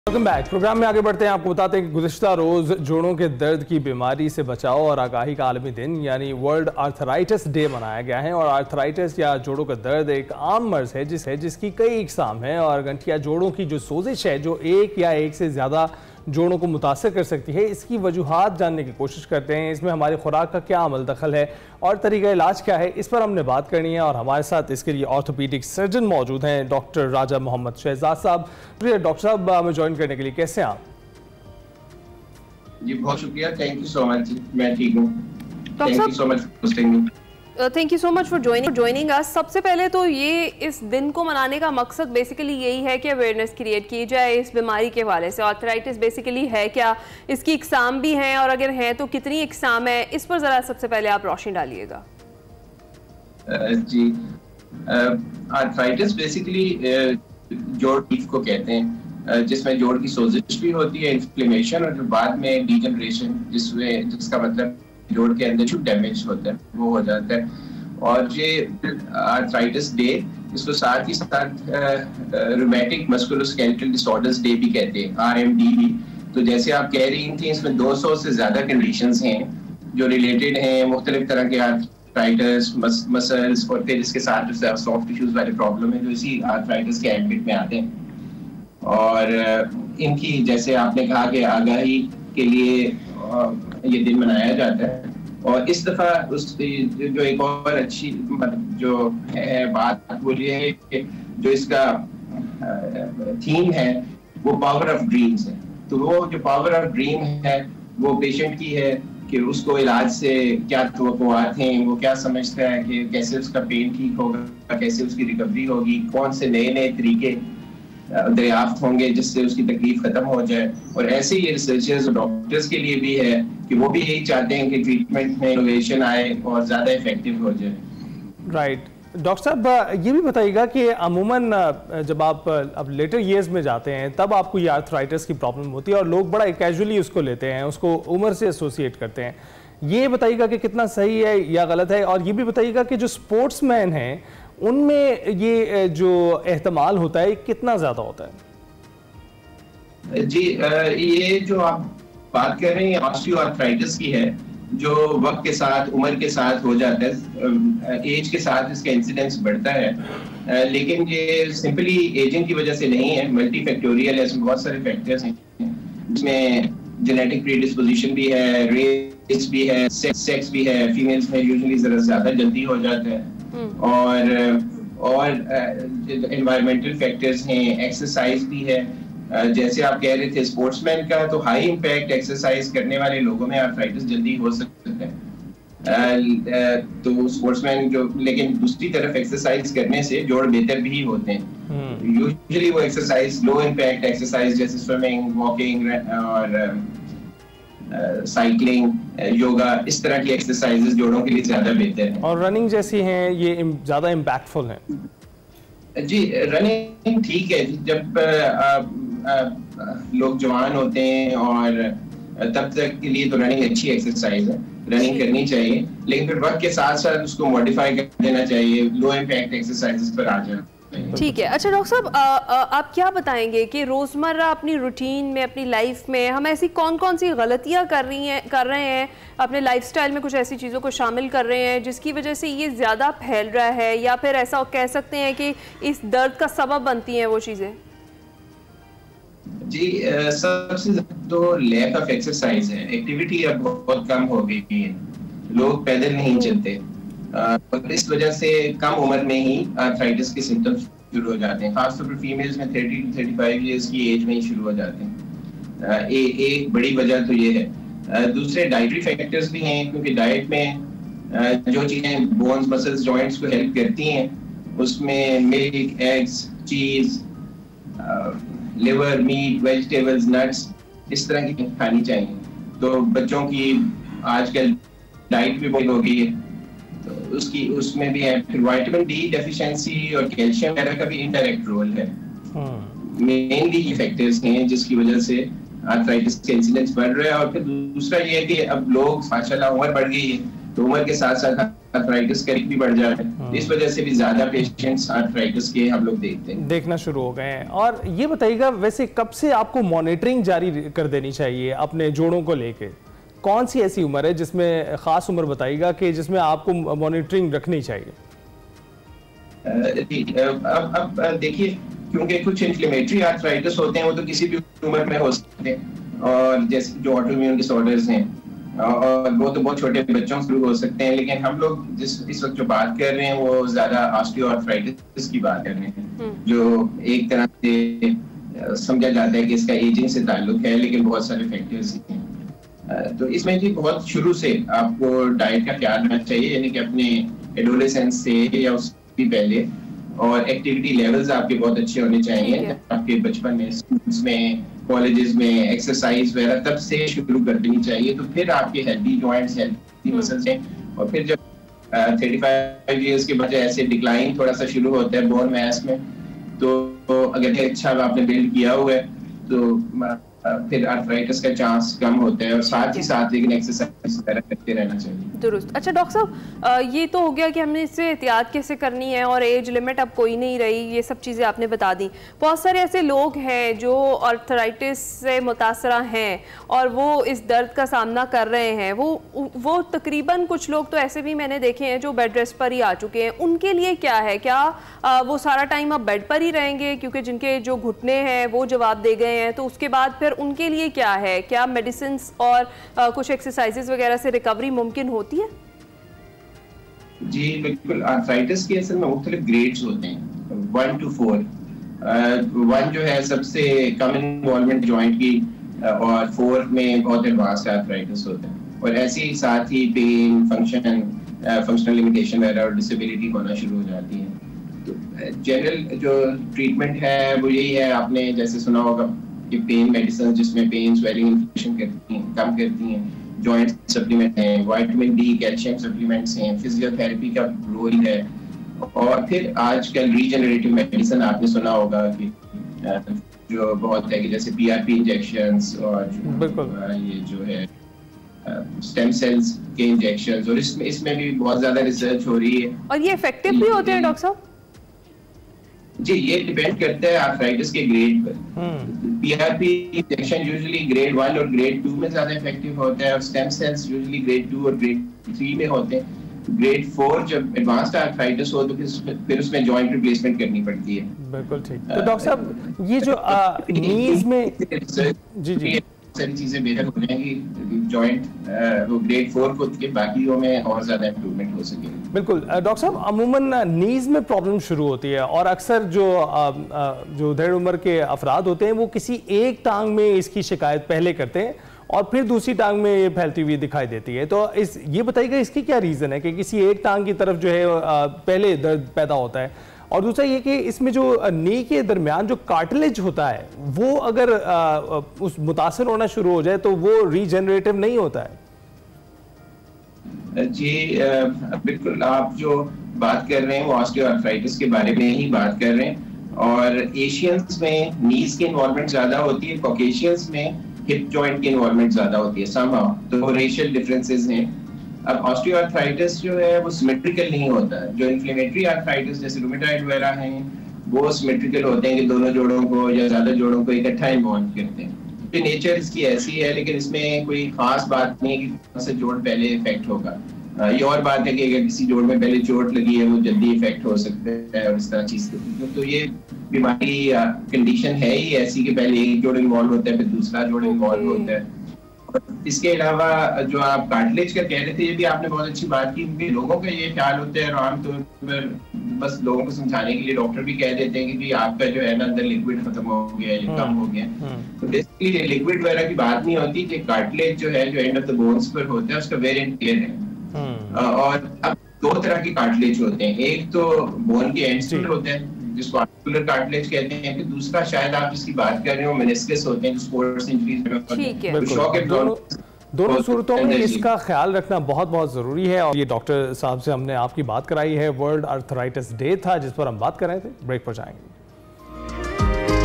Welcome back. Programme में आगे बढ़ते हैं। आपको बताते हैं कि गुज़िश्ता रोज़ जोड़ों के दर्द की बीमारी से बचाव और आगाही का आलमी दिन यानी वर्ल्ड आर्थराइटिस डे मनाया गया है। और आर्थराइटिस या जोड़ों का दर्द एक आम मर्ज है जिसकी कई इकसाम हैं और गंठिया जोड़ों की जो सोजिश है जो एक या एक से ज़्यादा जोड़ों को मुतासर कर सकती है, इसकी वजूहात जानने की कोशिश करते हैं। इसमें हमारी खुराक का क्या अमल दखल है और तरीका इलाज क्या है, इस पर हमने बात करनी है। और हमारे साथ इसके लिए ऑर्थोपीडिक सर्जन मौजूद हैं, डॉक्टर राजा मोहम्मद शहजाद साहब। डॉक्टर साहब हमें ज्वाइन करने के लिए कैसे हैं आप? जी बहुत शुक्रिया, थैंक यू सो मच। मैं ठीक हूँ, thank you so much for hosting me. Thank you so much for joining us. सबसे पहले तो ये इस दिन को मनाने का मकसद बेसिकली यही है कि अवेयरनेस क्रिएट की जाए इस बीमारी के हवाले से। आर्थराइटिस बेसिकली है क्या, इसकी इकसाम भी हैं और अगर हैं तो कितनी इकसाम है, इस पर ज़रा सबसे पहले आप रोशनी डालिएगा। जी आर्थराइटिस बेसिकली जोड़ टीफ को कहते हैं, जिसमें जोड़ की सोजिश भी होती है, इन्फ्लेमेशन, और बाद में डीजनरेशन जिसका मतलब जोड़ के अंदर जो डैमेज होता है वो हो जाता है। और ये आर्थराइटिस डे, इसको साथ ही साथ रूमेटिक मस्कुलोस्केलेटल डिसऑर्डर्स डे भी कहते हैं, RMD। तो जैसे आप कह रही थी, इसमें 200 से ज्यादा कंडीशंस हैं जो रिलेटेड हैं मुख्तलिफ तरह के आर्थराइटिस, मसल्स, और फिर इसके साथ जो सॉफ्ट टिश्यूज वाले प्रॉब्लम है जो इसी आर्थराइटिस के एम्बिट में आते हैं। और इनकी जैसे आपने कहा कि आगाही के लिए ये दिन मनाया जाता है। और इस दफा जो एक और अच्छी जो है बात वो ये है कि जो इसका थीम है वो पावर ऑफ ड्रीम्स है। तो वो जो पावर ऑफ ड्रीम है वो पेशेंट की है कि उसको इलाज से क्या तवक्कुआत हैं, वो क्या समझता है कि कैसे उसका पेन ठीक होगा, कैसे उसकी रिकवरी होगी, कौन से नए नए तरीके दरियाफ्त होंगे जिससे उसकी तकलीफ खत्म हो जाए। और ऐसे ही रिसर्चर्स और डॉक्टर्स के लिए भी है कि वो भी यही चाहते हैं कि ट्रीटमेंट में इनोवेशन आए और ज़्यादा इफेक्टिव हो जाए। राइट। डॉक्टर साहब ये भी बताइएगा कि अमूमन जब आप अब लेटर ईयर्स में जाते हैं तब आपको ये आर्थराइटिस की प्रॉब्लम होती है और लोग बड़ा कैजुअली उसको लेते हैं, उसको उम्र से एसोसिएट करते हैं। ये बताइएगा कि कितना सही है या गलत है। और ये भी बताइएगा कि जो स्पोर्ट्समैन हैं उनमें ये जो एहतमाल होता है कितना ज्यादा होता है? जी ये जो आप बात कर रहे हैं ऑस्टियोआर्थराइटिस की है, जो वक्त के साथ, उम्र के साथ हो जाता है, एज के साथ इसका इंसिडेंस बढ़ता है। लेकिन ये सिंपली एजिंग की वजह से नहीं है, मल्टीफैक्टोरियल है, इसमें बहुत सारे फैक्टर्स हैं, जिसमें जेनेटिक प्रीडिस्पोजिशन भी है, रेस भी है, सेक्स भी है। फीमेल्स में यूजुअली जरा ज्यादा जल्दी हो जाता है। और एनवायरमेंटल फैक्टर्स हैं, एक्सरसाइज भी है। जैसे आप कह रहे थे स्पोर्ट्समैन का, तो हाई इम्पैक्ट एक्सरसाइज करने वाले लोगों में आर्थराइटिस जल्दी हो सकता है। तो स्पोर्ट्समैन जो, लेकिन दूसरी तरफ एक्सरसाइज करने से जोड़ बेहतर भी होते हैं। यूजुअली वो एक्सरसाइज लो इम्पैक्ट एक्सरसाइज जैसे स्विमिंग, वॉकिंग और साइकिलिंग, योगा, इस तरह की एक्सरसाइजेस जोड़ों के लिए ज्यादा बेहतर है। और रनिंग जैसी हैं ये ज्यादा इम्पैक्टफुल हैं? जी रनिंग ठीक है, जब लोग जवान होते हैं और तब तक के लिए तो रनिंग अच्छी एक्सरसाइज है, रनिंग करनी चाहिए। लेकिन फिर वक्त के साथ साथ उसको मॉडिफाई कर देना चाहिए, लो इम्पैक्ट एक्सरसाइजेस पर आ जाना। ठीक है। अच्छा डॉक्टर साहब, आप क्या बताएंगे कि रोज़मर्रा अपनी रूटीन में, अपनी लाइफ में हम ऐसी कौन कौन सी गलतियां कर रहे हैं, अपने लाइफस्टाइल में कुछ ऐसी चीज़ों को शामिल कर रहे हैं जिसकी वजह से ये ज़्यादा फैल रहा है, या फिर ऐसा कह सकते हैं कि इस दर्द का सबब बनती हैं वो चीज़ें? जी सबसे तो लैक ऑफ एक्सरसाइज है। एक्टिविटी अब बहुत कम हो गई है, लोग पैदल नहीं चलते, और इस वजह से कम उम्र में ही आर्थराइटिस के सिम्टम्स शुरू हो जाते हैं। खासतौर पर फीमेल्स में 30 to 35 इयर्स की एज में ही शुरू हो जाते हैं। एक बड़ी वजह तो ये है। दूसरे डाइटरी फैक्टर्स भी हैं, क्योंकि डाइट में जो चीज़ें बोन्स, मसल्स, जॉइंट्स को हेल्प करती हैं उसमें मिल्क, एग्स, चीज़, लिवर, मीट, वेजिटेबल्स, नट्स, इस तरह की खानी चाहिए। तो बच्चों की आजकल डाइट भी बहुत हो गई है, तो उसमें भी है। फिर विटामिन डी डेफिशिएंसी और कैल्शियम वगैरह का भी इनडायरेक्ट रोल है। मेनली ये फैक्टर्स हैं जिसकी वजह से आर्थराइटिस के इंसिडेंस बढ़ रहा है। और फिर दूसरा ये है कि अब लोग माशाल्लाह उम्र बढ़ गई है, तो उम्र के साथ साथ आर्थराइटिस का रिस्क भी बढ़ जाता है। इस वजह से भी ज्यादा पेशेंट्स आर्थराइटिस के हम लोग देखना शुरू हो गए हैं। और ये बताइएगा, वैसे कब से आपको मॉनिटरिंग जारी कर देनी चाहिए अपने जोड़ों को लेके? कौन सी ऐसी उम्र है जिसमें, खास उम्र बताइएगा कि जिसमें आपको मॉनिटरिंग रखनी चाहिए? अब देखिए, क्योंकि कुछ इन्फ्लेमेटरी आर्थराइटिस होते हैं वो तो किसी भी उम्र में हो सकते हैं, और जैसे जो ऑटोइम्यून डिसऑर्डर्स हैं और वो तो बहुत छोटे बच्चों से हो सकते हैं, लेकिन हम लोग इस वक्त जो बात कर रहे हैं वो ज्यादा ऑस्टियोआर्थराइटिस की बात कर रहे हैं, जो एक तरह से समझा जाता है कि इसका एजिंग से ताल्लुक है, लेकिन बहुत सारे फैक्टर्स हैं। तो इसमें भी बहुत शुरू से आपको डाइट का ख्याल रखना चाहिए, यानी कि अपने एडोलेसेंस से या उसकी पहले, और एक्टिविटी लेवल्स आपके बहुत अच्छे होने चाहिए आपके बचपन में, स्कूल्स में, कॉलेजेस में, एक्सरसाइज वगैरह तब से शुरू कर देनी चाहिए। तो फिर आपके हेल्दी जॉइंट्स, हेल्दी मसल्स हैं, और फिर जब 35 इयर्स के बाद ऐसे डिक्लाइन थोड़ा सा शुरू होता है बोन मास में, तो अगर अच्छा आपने बिल्ड किया हुआ है तो फिर आर्थराइटिस का चांस कम होता है, और साथ ही साथ लेकिन एक्सरसाइज वगैरह करते रहना चाहिए। दुरुस्त। अच्छा डॉक्टर साहब, ये तो हो गया कि हमने इससे एहतियात कैसे करनी है, और एज लिमिट अब कोई नहीं रही, ये सब चीज़ें आपने बता दी। बहुत सारे ऐसे लोग हैं जो आर्थराइटिस से मुतासरा हैं और वो इस दर्द का सामना कर रहे हैं, वो तकरीबन कुछ लोग तो ऐसे भी मैंने देखे हैं जो बेड रेस्ट पर ही आ चुके हैं। उनके लिए क्या है, क्या वो सारा टाइम अब बेड पर ही रहेंगे, क्योंकि जिनके जो घुटने हैं वो जवाब दे गए हैं, तो उसके बाद फिर उनके लिए क्या है, क्या मेडिसिन और कुछ एक्सरसाइजेस वगैरह से रिकवरी मुमकिन होती है? जी बिल्कुल। आर्थराइटिस के असल में मुख्तलिफ ग्रेड्स होते हैं, 1 to 4। 1 जो है सबसे कम इन्वॉल्वमेंट जॉइंट की, और 4 में बहुत एडवांस्ड आर्थराइटिस होता है, और ऐसे ही साथ ही पेन, फंक्शनल लिमिटेशन वगैरह और डिसेबिलिटी होना शुरू हो जाती है। तो जनरल जो ट्रीटमेंट है वो यही है, आपने जैसे सुना होगा कि पेन मेडिसिन जिसमें पेन, स्वेलिंग, इन्फ्लेमेशन कम करती हैं, जॉइंट सप्लीमेंट हैं, विटामिन डी, कैल्शियम सप्लीमेंट्स हैं, फिजियोथेरेपी का रोल है, और फिर आजकल रीजनरेटिव मेडिसिन आपने सुना होगा कि जो बहुत है कि जैसे पीआरपी इंजेक्शंस, और ये जो है स्टेम सेल्स के इंजेक्शंस, और इसमें भी बहुत ज्यादा रिसर्च हो रही है। और ये इफेक्टिव भी होते हैं डॉक्टर साहब? जी, ये डिपेंड करता है आर्थराइटिस के ग्रेड पर। पीआरपी इंजेक्शन यूजुअली ग्रेड 1 और ग्रेड 2 में ज्यादा इफेक्टिव होता है, और स्टेम सेल्स यूजुअली ग्रेड 2 और ग्रेड 3 में होते हैं। ग्रेड 4 जब एडवांस्ड आर्थराइटिस हो तो फिर उसमें जॉइंट रिप्लेसमेंट करनी पड़ती है। बिल्कुल ठीक। तो डॉक्टर साहब, ये जो नीज में जी सारी चीजें बेहतर हो जाएंगी, जॉइंट वो ग्रेड 4 को के बाकियों में और ज्यादा इंप्रूवमेंट हो सके। बिल्कुल डॉक्टर साहब, अमूमन नीज में प्रॉब्लम शुरू होती है, और अक्सर जो धैर्य उम्र के अफराद होते हैं वो किसी एक टांग में इसकी शिकायत पहले करते हैं और फिर दूसरी टांग में ये फैलती हुई दिखाई देती है। तो ये बताइएगा इसकी क्या रीज़न है कि किसी एक टांग की तरफ जो है पहले दर्द पैदा होता है, और दूसरा ये कि इसमें जो नी के दरमियान जो कार्टिलेज होता है वो अगर उस मुतासर होना शुरू हो जाए तो वो रीजनरेटिव नहीं होता है? जी बिल्कुल, आप जो बात कर रहे हैं वो ऑस्टियोआर्थराइटिस के बारे में ही बात कर रहे हैं, और एशियंस में नीज की इन्वॉल्वमेंट ज्यादा होती है, कॉकेशियंस में हिप जॉइंट की इन्वॉल्वमेंट ज्यादा होती है समहाउ, तो रेशियल डिफरेंसेस हैं। अब ऑस्टियोआर्थराइटिस जो है वो सिमेट्रिकल नहीं होता। जो इन्फ्लेमेटरी आर्थराइटिस जैसे रूमेटॉइड वगैरह हैं वो सिमेट्रिकल होते हैं कि दोनों जोड़ों को या ज्यादा जोड़ों को इकट्ठा इन्वॉल्व करते हैं। तो नेचर इसकी ऐसी है, लेकिन इसमें कोई खास बात नहीं है कि कौन सा जोड़ पहले इफेक्ट होगा। ये और बात है कि अगर किसी जोड़ में पहले चोट लगी है वो जल्दी इफेक्ट हो सकता है, और इस तरह चीज। तो ये बीमारी कंडीशन है ही ऐसी कि पहले एक जोड़ इन्वॉल्व होता है फिर दूसरा जोड़ इन्वॉल्व होता है। इसके अलावा जो आप कार्टिलेज का कह रहे थे, ये भी आपने बहुत अच्छी बात की, क्योंकि लोगों का ये ख्याल होता है, और आमतौर पर बस लोगों को समझाने के लिए डॉक्टर भी कह देते हैं कि आपका जो है ना अंदर लिक्विड खत्म हो गया या कम हो गया। तो बेसिकली लिक्विड वगैरह की बात नहीं होती, कि कार्टिलेज जो है जो एंड ऑफ द बोन्स पर होता है उसका वेयर एंड टियर है। और अब दो तरह के कार्टिलेज होते हैं, एक तो बोन के एंड्स पर होता है जिसको आर्टिकुलर कार्टिलेज कहते हैं, फिर दूसरा शायद आप जिसकी बात कर रहे हो मेनिस्कस होते हैं, जो स्पोर्ट्स इंजरीज में होते हैं। दोनों सूरतों में इसका ख्याल रखना बहुत बहुत ज़रूरी है। और ये डॉक्टर साहब से हमने आपकी बात कराई है, वर्ल्ड आर्थराइटिस डे था जिस पर हम बात कर रहे थे। ब्रेक पर जाएंगे।